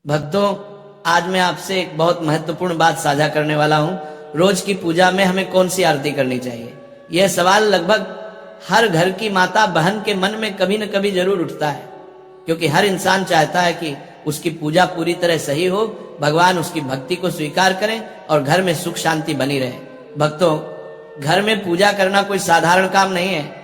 भक्तों, आज मैं आपसे एक बहुत महत्वपूर्ण बात साझा करने वाला हूं। रोज की पूजा में हमें कौन सी आरती करनी चाहिए, यह सवाल लगभग हर घर की माता बहन के मन में कभी न कभी जरूर उठता है, क्योंकि हर इंसान चाहता है कि उसकी पूजा पूरी तरह सही हो, भगवान उसकी भक्ति को स्वीकार करें और घर में सुख शांति बनी रहे। भक्तों, घर में पूजा करना कोई साधारण काम नहीं है।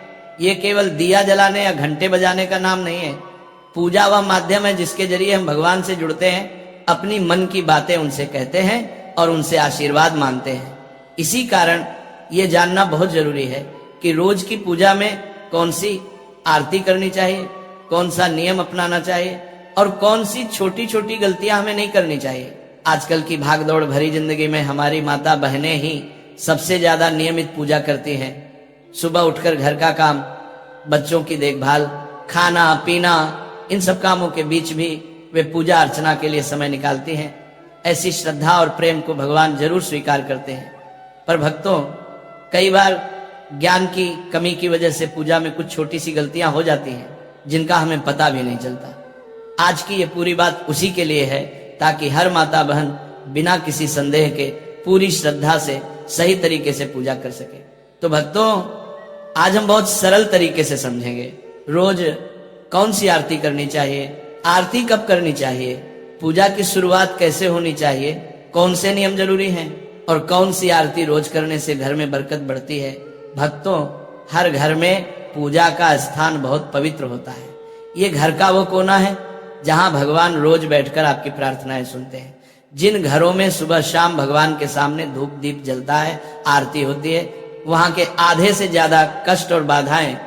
ये केवल दिया जलाने या घंटे बजाने का नाम नहीं है। पूजा वह माध्यम है जिसके जरिए हम भगवान से जुड़ते हैं, अपनी मन की बातें उनसे कहते हैं और उनसे आशीर्वाद मांगते हैं। इसी कारण ये जानना बहुत जरूरी है कि रोज की पूजा में कौन सी आरती करनी चाहिए, कौन सा नियम अपनाना चाहिए और कौन सी छोटी छोटी गलतियां हमें नहीं करनी चाहिए। आजकल की भागदौड़ भरी जिंदगी में हमारी माता बहनें ही सबसे ज्यादा नियमित पूजा करती हैं। सुबह उठकर घर का काम, बच्चों की देखभाल, खाना पीना, इन सब कामों के बीच भी वे पूजा अर्चना के लिए समय निकालती हैं। ऐसी श्रद्धा और प्रेम को भगवान जरूर स्वीकार करते हैं। पर भक्तों, कई बार ज्ञान की कमी की वजह से पूजा में कुछ छोटी सी गलतियां हो जाती हैं जिनका हमें पता भी नहीं चलता। आज की ये पूरी बात उसी के लिए है, ताकि हर माता बहन बिना किसी संदेह के पूरी श्रद्धा से सही तरीके से पूजा कर सके। तो भक्तों, आज हम बहुत सरल तरीके से समझेंगे रोज कौन सी आरती करनी चाहिए, आरती कब करनी चाहिए, पूजा की शुरुआत कैसे होनी चाहिए, कौन से नियम जरूरी हैं और कौन सी आरती रोज करने से घर में बरकत बढ़ती है। भक्तों, हर घर में पूजा का स्थान बहुत पवित्र होता है। ये घर का वो कोना है जहां भगवान रोज बैठकर आपकी प्रार्थनाएं सुनते हैं। जिन घरों में सुबह शाम भगवान के सामने धूप दीप जलता है, आरती होती है, वहां के आधे से ज्यादा कष्ट और बाधाएं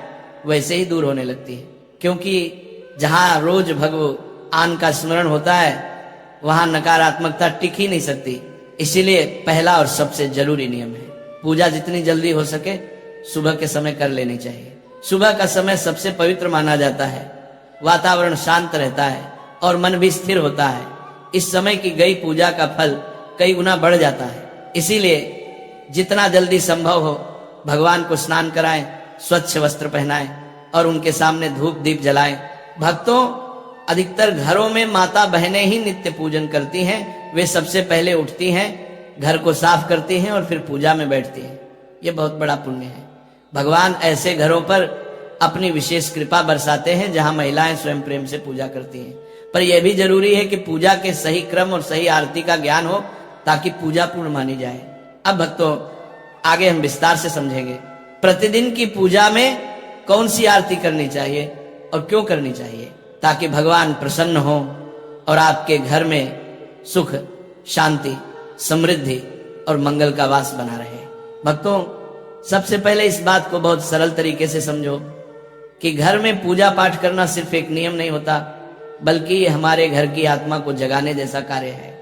वैसे ही दूर होने लगती है, क्योंकि जहां रोज भगवान का स्मरण होता है वहां नकारात्मकता टिक ही नहीं सकती। इसीलिए पहला और सबसे जरूरी नियम है, पूजा जितनी जल्दी हो सके सुबह के समय कर लेनी चाहिए। सुबह का समय सबसे पवित्र माना जाता है, वातावरण शांत रहता है और मन भी स्थिर होता है। इस समय की गई पूजा का फल कई गुना बढ़ जाता है। इसीलिए जितना जल्दी संभव हो भगवान को स्नान कराएं, स्वच्छ वस्त्र पहनाएं और उनके सामने धूप दीप जलाएं। भक्तों, अधिकतर घरों में माता बहनें ही नित्य पूजन करती हैं। वे सबसे पहले उठती हैं, घर को साफ करती हैं और फिर पूजा में बैठती हैं। ये बहुत बड़ा पुण्य है। भगवान ऐसे घरों पर अपनी विशेष कृपा बरसाते हैं जहां महिलाएं स्वयं प्रेम से पूजा करती हैं। पर यह भी जरूरी है कि पूजा के सही क्रम और सही आरती का ज्ञान हो, ताकि पूजा पूर्ण मानी जाए। अब भक्तों, आगे हम विस्तार से समझेंगे प्रतिदिन की पूजा में कौन सी आरती करनी चाहिए और क्यों करनी चाहिए, ताकि भगवान प्रसन्न हो और आपके घर में सुख शांति समृद्धि और मंगल का वास बना रहे। भक्तों, सबसे पहले इस बात को बहुत सरल तरीके से समझो कि घर में पूजा पाठ करना सिर्फ एक नियम नहीं होता, बल्कि ये हमारे घर की आत्मा को जगाने जैसा कार्य है।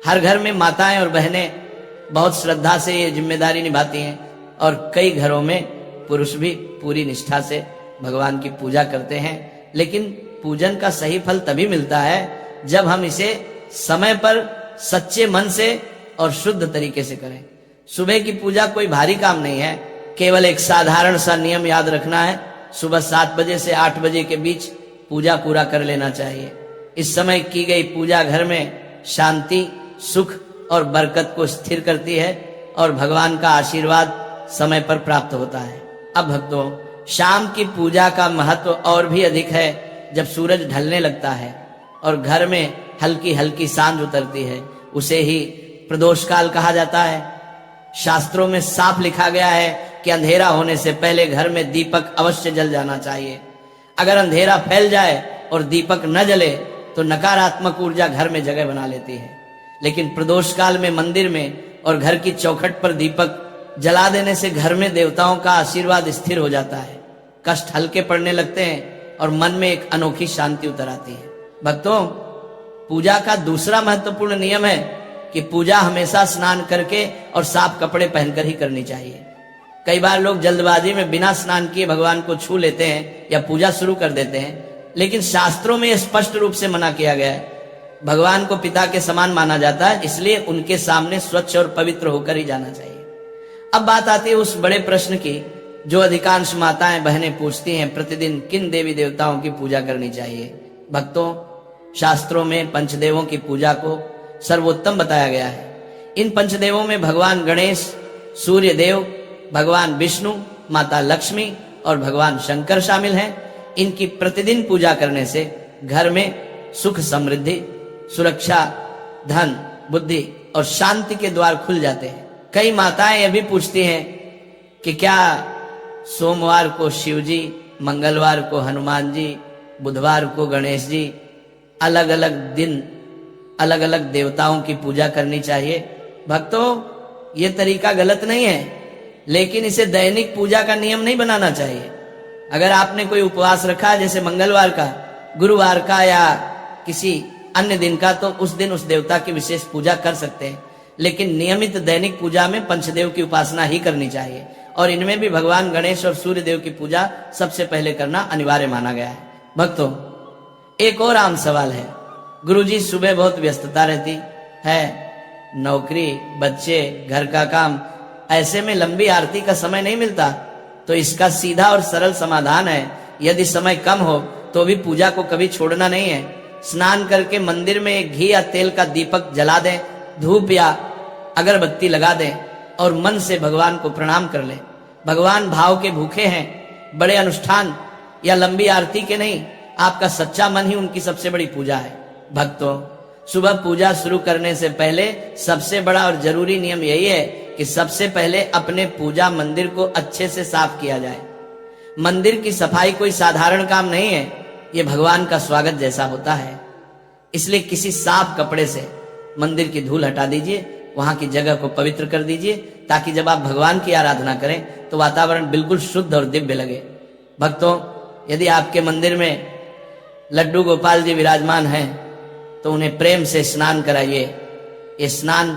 हर घर में माताएं और बहनें बहुत श्रद्धा से ये जिम्मेदारी निभाती हैं और कई घरों में पुरुष भी पूरी निष्ठा से भगवान की पूजा करते हैं। लेकिन पूजन का सही फल तभी मिलता है जब हम इसे समय पर सच्चे मन से और शुद्ध तरीके से करें। सुबह की पूजा कोई भारी काम नहीं है, केवल एक साधारण सा नियम याद रखना है। सुबह 7 बजे से 8 बजे के बीच पूजा पूरा कर लेना चाहिए। इस समय की गई पूजा घर में शांति सुख और बरकत को स्थिर करती है और भगवान का आशीर्वाद समय पर प्राप्त होता है। अब भक्तों, शाम की पूजा का महत्व और भी अधिक है। जब सूरज ढलने लगता है और घर में हल्की हल्की सांझ उतरती है, उसे ही प्रदोष काल कहा जाता है। शास्त्रों में साफ लिखा गया है कि अंधेरा होने से पहले घर में दीपक अवश्य जल जाना चाहिए। अगर अंधेरा फैल जाए और दीपक न जले तो नकारात्मक ऊर्जा घर में जगह बना लेती है। लेकिन प्रदोष काल में मंदिर में और घर की चौखट पर दीपक जला देने से घर में देवताओं का आशीर्वाद स्थिर हो जाता है, कष्ट हल्के पड़ने लगते हैं और मन में एक अनोखी शांति उतर आती है। भक्तों, पूजा का दूसरा महत्वपूर्ण नियम है कि पूजा हमेशा स्नान करके और साफ कपड़े पहनकर ही करनी चाहिए। कई बार लोग जल्दबाजी में बिना स्नान किए भगवान को छू लेते हैं या पूजा शुरू कर देते हैं, लेकिन शास्त्रों में स्पष्ट रूप से मना किया गया है। भगवान को पिता के समान माना जाता है, इसलिए उनके सामने स्वच्छ और पवित्र होकर ही जाना चाहिए। अब बात आती है उस बड़े प्रश्न की जो अधिकांश माताएं बहनें पूछती हैं, प्रतिदिन किन देवी देवताओं की पूजा करनी चाहिए। भक्तों, शास्त्रों में पंचदेवों की पूजा को सर्वोत्तम बताया गया है। इन पंचदेवों में भगवान गणेश, सूर्य देव, भगवान विष्णु, माता लक्ष्मी और भगवान शंकर शामिल हैं। इनकी प्रतिदिन पूजा करने से घर में सुख, समृद्धि, सुरक्षा, धन, बुद्धि और शांति के द्वार खुल जाते हैं। कई माताएं यह भी पूछती हैं कि क्या सोमवार को शिव जी, मंगलवार को हनुमान जी, बुधवार को गणेश जी, अलग अलग दिन अलग अलग देवताओं की पूजा करनी चाहिए? भक्तों, ये तरीका गलत नहीं है, लेकिन इसे दैनिक पूजा का नियम नहीं बनाना चाहिए। अगर आपने कोई उपवास रखा है, जैसे मंगलवार का, गुरुवार का या किसी अन्य दिन का, तो उस दिन उस देवता की विशेष पूजा कर सकते हैं, लेकिन नियमित दैनिक पूजा में पंचदेव की उपासना ही करनी चाहिए और इनमें भी भगवान गणेश और सूर्य देव की पूजा सबसे पहले करना अनिवार्य माना गया है। भक्तों, एक और आम सवाल है। गुरुजी, सुबह बहुत व्यस्तता रहती है, नौकरी, बच्चे, घर का काम, ऐसे में लंबी आरती का समय नहीं मिलता। तो इसका सीधा और सरल समाधान है, यदि समय कम हो तो भी पूजा को कभी छोड़ना नहीं है। स्नान करके मंदिर में एक घी या तेल का दीपक जला दें, धूप या अगरबत्ती लगा दें और मन से भगवान को प्रणाम कर लें। भगवान भाव के भूखे हैं, बड़े अनुष्ठान या लंबी आरती के नहीं। आपका सच्चा मन ही उनकी सबसे बड़ी पूजा है। भक्तों, सुबह पूजा शुरू करने से पहले सबसे बड़ा और जरूरी नियम यही है कि सबसे पहले अपने पूजा मंदिर को अच्छे से साफ किया जाए। मंदिर की सफाई कोई साधारण काम नहीं है, ये भगवान का स्वागत जैसा होता है। इसलिए किसी साफ कपड़े से मंदिर की धूल हटा दीजिए, वहां की जगह को पवित्र कर दीजिए, ताकि जब आप भगवान की आराधना करें तो वातावरण बिल्कुल शुद्ध और दिव्य लगे। भक्तों, यदि आपके मंदिर में लड्डू गोपाल जी विराजमान हैं तो उन्हें प्रेम से स्नान कराइए। ये स्नान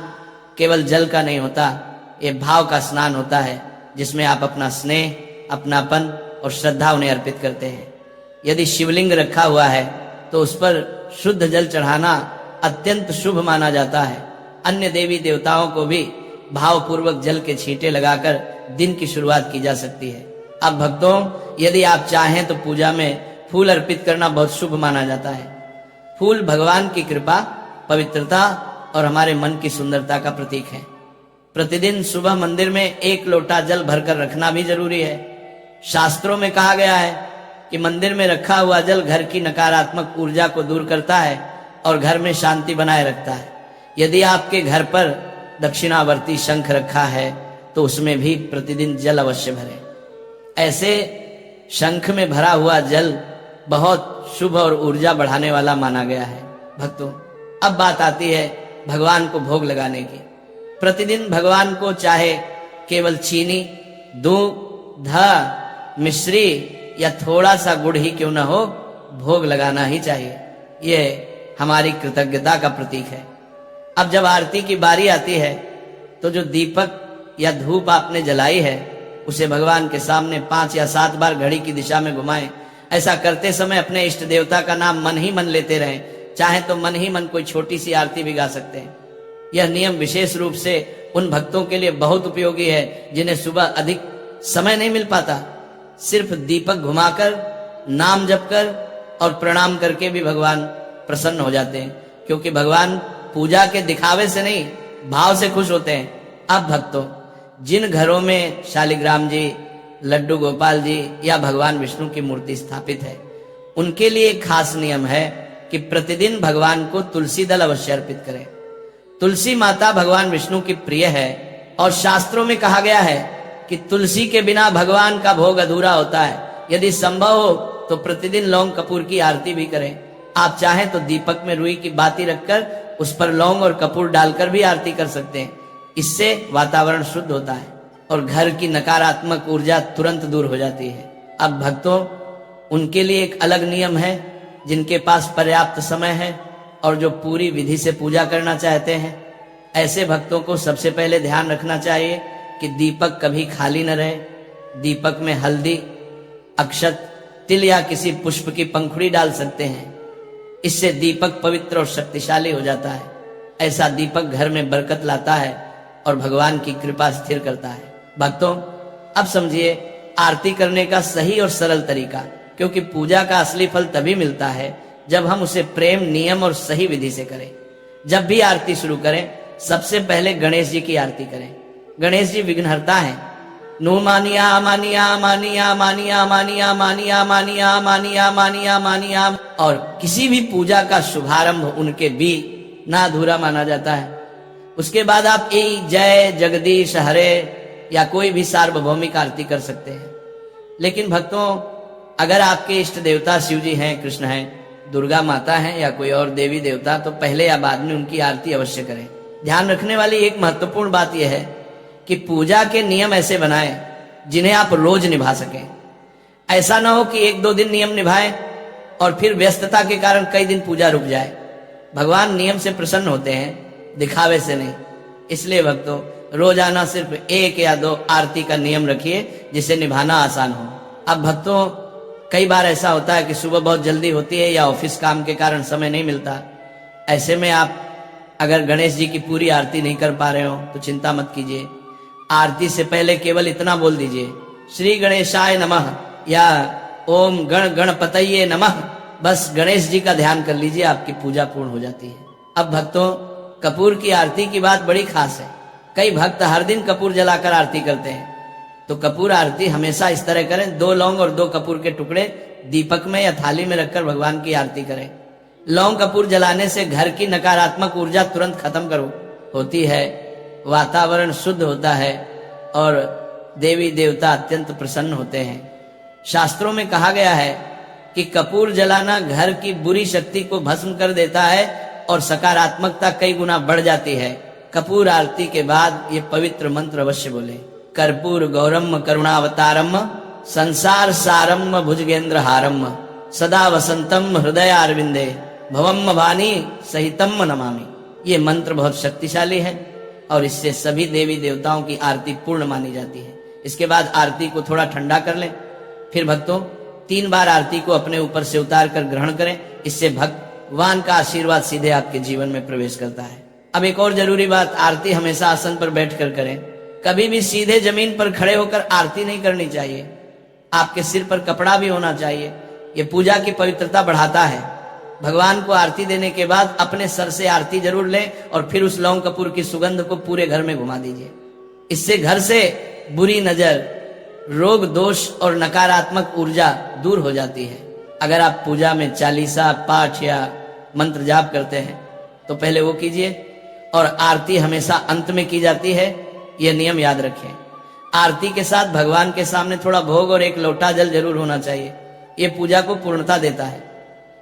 केवल जल का नहीं होता, ये भाव का स्नान होता है, जिसमें आप अपना स्नेह, अपनापन और श्रद्धा उन्हें अर्पित करते हैं। यदि शिवलिंग रखा हुआ है तो उस पर शुद्ध जल चढ़ाना अत्यंत शुभ माना जाता है। अन्य देवी देवताओं को भी भावपूर्वक जल के छींटे लगाकर दिन की शुरुआत की जा सकती है। अब भक्तों, यदि आप चाहें तो पूजा में फूल अर्पित करना बहुत शुभ माना जाता है। फूल भगवान की कृपा, पवित्रता और हमारे मन की सुंदरता का प्रतीक है। प्रतिदिन सुबह मंदिर में 1 लोटा जल भरकर रखना भी जरूरी है। शास्त्रों में कहा गया है कि मंदिर में रखा हुआ जल घर की नकारात्मक ऊर्जा को दूर करता है और घर में शांति बनाए रखता है। यदि आपके घर पर दक्षिणावर्ती शंख रखा है तो उसमें भी प्रतिदिन जल अवश्य भरें। ऐसे शंख में भरा हुआ जल बहुत शुभ और ऊर्जा बढ़ाने वाला माना गया है। भक्तों, अब बात आती है भगवान को भोग लगाने की। प्रतिदिन भगवान को चाहे केवल चीनी, दूध, मिश्री या थोड़ा सा गुड़ ही क्यों न हो, भोग लगाना ही चाहिए। ये हमारी कृतज्ञता का प्रतीक है। अब जब आरती की बारी आती है तो जो दीपक या धूप आपने जलाई है उसे भगवान के सामने 5 या 7 बार घड़ी की दिशा में घुमाएं। ऐसा करते समय अपने इष्ट देवता का नाम मन ही मन लेते रहें। चाहे तो मन ही मन कोई छोटी सी आरती भी गा सकते हैं। यह नियम विशेष रूप से उन भक्तों के लिए बहुत उपयोगी है जिन्हें सुबह अधिक समय नहीं मिल पाता। सिर्फ दीपक घुमाकर, नाम जप कर और प्रणाम करके भी भगवान प्रसन्न हो जाते हैं, क्योंकि भगवान पूजा के दिखावे से नहीं, भाव से खुश होते हैं। अब भक्तों, जिन घरों में शालिग्राम जी, लड्डू गोपाल जी या भगवान विष्णु की मूर्ति स्थापित है, उनके लिए एक खास नियम है कि प्रतिदिन भगवान को तुलसी दल अवश्य अर्पित करें। तुलसी माता भगवान विष्णु की प्रिय है और शास्त्रों में कहा गया है कि तुलसी के बिना भगवान का भोग अधूरा होता है। यदि संभव हो तो प्रतिदिन लौंग कपूर की आरती भी करें। आप चाहें तो दीपक में रुई की बाती रखकर उस पर लौंग और कपूर डालकर भी आरती कर सकते हैं। इससे वातावरण शुद्ध होता है और घर की नकारात्मक ऊर्जा तुरंत दूर हो जाती है। अब भक्तों, उनके लिए एक अलग नियम है जिनके पास पर्याप्त समय है और जो पूरी विधि से पूजा करना चाहते हैं। ऐसे भक्तों को सबसे पहले ध्यान रखना चाहिए कि दीपक कभी खाली न रहे। दीपक में हल्दी, अक्षत, तिल या किसी पुष्प की पंखुड़ी डाल सकते हैं। इससे दीपक पवित्र और शक्तिशाली हो जाता है। ऐसा दीपक घर में बरकत लाता है और भगवान की कृपा स्थिर करता है। भक्तों, अब समझिए आरती करने का सही और सरल तरीका, क्योंकि पूजा का असली फल तभी मिलता है जब हम उसे प्रेम, नियम और सही विधि से करें। जब भी आरती शुरू करें सबसे पहले गणेश जी की आरती करें। गणेश जी विघ्नहर्ता हैं। नु मानिया मानिया मानिया मानिया मानिया मानिया मानिया मानिया मानिया मानिया। और किसी भी पूजा का शुभारंभ उनके भी ना अधूरा माना जाता है। उसके बाद आप ए जय जगदीश हरे या कोई भी सार्वभौमिक आरती कर सकते हैं। लेकिन भक्तों, अगर आपके इष्ट देवता शिव जी हैं, कृष्ण हैं, दुर्गा माता हैं या कोई और देवी देवता, तो पहले या बाद में उनकी आरती अवश्य करें। ध्यान रखने वाली एक महत्वपूर्ण बात यह है कि पूजा के नियम ऐसे बनाएं जिन्हें आप रोज निभा सकें। ऐसा ना हो कि एक दो दिन नियम निभाएं और फिर व्यस्तता के कारण कई दिन पूजा रुक जाए। भगवान नियम से प्रसन्न होते हैं, दिखावे से नहीं। इसलिए भक्तों, रोजाना सिर्फ एक या दो आरती का नियम रखिए जिसे निभाना आसान हो। अब भक्तों, कई बार ऐसा होता है कि सुबह बहुत जल्दी होती है या ऑफिस काम के कारण समय नहीं मिलता। ऐसे में आप अगर गणेश जी की पूरी आरती नहीं कर पा रहे हो तो चिंता मत कीजिए। आरती से पहले केवल इतना बोल दीजिए, श्री गणेशाय नमः या ओम गण गणपतये नमः। बस गणेश जी का ध्यान कर लीजिए, आपकी पूजा पूर्ण हो जाती है। अब भक्तों, कपूर की आरती की बात बड़ी खास है। कई भक्त हर दिन कपूर जलाकर आरती करते हैं। तो कपूर आरती हमेशा इस तरह करें, 2 लौंग और 2 कपूर के टुकड़े दीपक में या थाली में रखकर भगवान की आरती करें। लौंग कपूर जलाने से घर की नकारात्मक ऊर्जा तुरंत खत्म होती है, वातावरण शुद्ध होता है और देवी देवता अत्यंत प्रसन्न होते हैं। शास्त्रों में कहा गया है कि कपूर जलाना घर की बुरी शक्ति को भस्म कर देता है और सकारात्मकता कई गुना बढ़ जाती है। कपूर आरती के बाद ये पवित्र मंत्र अवश्य बोले, कर्पूर गौरम करुणावतारम संसार सारम भुजगेंद्र हारम सदा वसंतम हृदय अरविंदे भवम वाणी सहितम नमामि। ये मंत्र बहुत शक्तिशाली है और इससे सभी देवी देवताओं की आरती पूर्ण मानी जाती है। इसके बाद आरती को थोड़ा ठंडा कर लें। फिर भक्तों, 3 बार आरती को अपने ऊपर से उतार कर ग्रहण करें। इससे भगवान का आशीर्वाद सीधे आपके जीवन में प्रवेश करता है। अब एक और जरूरी बात, आरती हमेशा आसन पर बैठकर करें। कभी भी सीधे जमीन पर खड़े होकर आरती नहीं करनी चाहिए। आपके सिर पर कपड़ा भी होना चाहिए। ये पूजा की पवित्रता बढ़ाता है। भगवान को आरती देने के बाद अपने सर से आरती जरूर लें और फिर उस लौंग कपूर की सुगंध को पूरे घर में घुमा दीजिए। इससे घर से बुरी नजर, रोग दोष और नकारात्मक ऊर्जा दूर हो जाती है। अगर आप पूजा में चालीसा पाठ या मंत्र जाप करते हैं तो पहले वो कीजिए और आरती हमेशा अंत में की जाती है। यह नियम याद रखें। आरती के साथ भगवान के सामने थोड़ा भोग और 1 लोटा जल जरूर होना चाहिए। यह पूजा को पूर्णता देता है।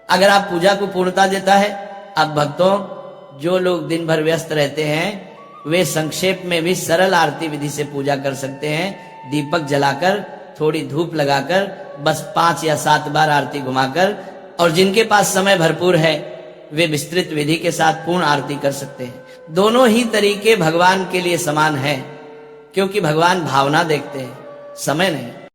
अगर आप पूजा को पूर्णता देता है, अब भक्तों, जो लोग दिन भर व्यस्त रहते हैं वे संक्षेप में भी सरल आरती विधि से पूजा कर सकते हैं। दीपक जलाकर, थोड़ी धूप लगाकर, बस 5 या 7 बार आरती घुमाकर। और जिनके पास समय भरपूर है वे विस्तृत विधि के साथ पूर्ण आरती कर सकते हैं। दोनों ही तरीके भगवान के लिए समान है, क्योंकि भगवान भावना देखते हैं, समय नहीं।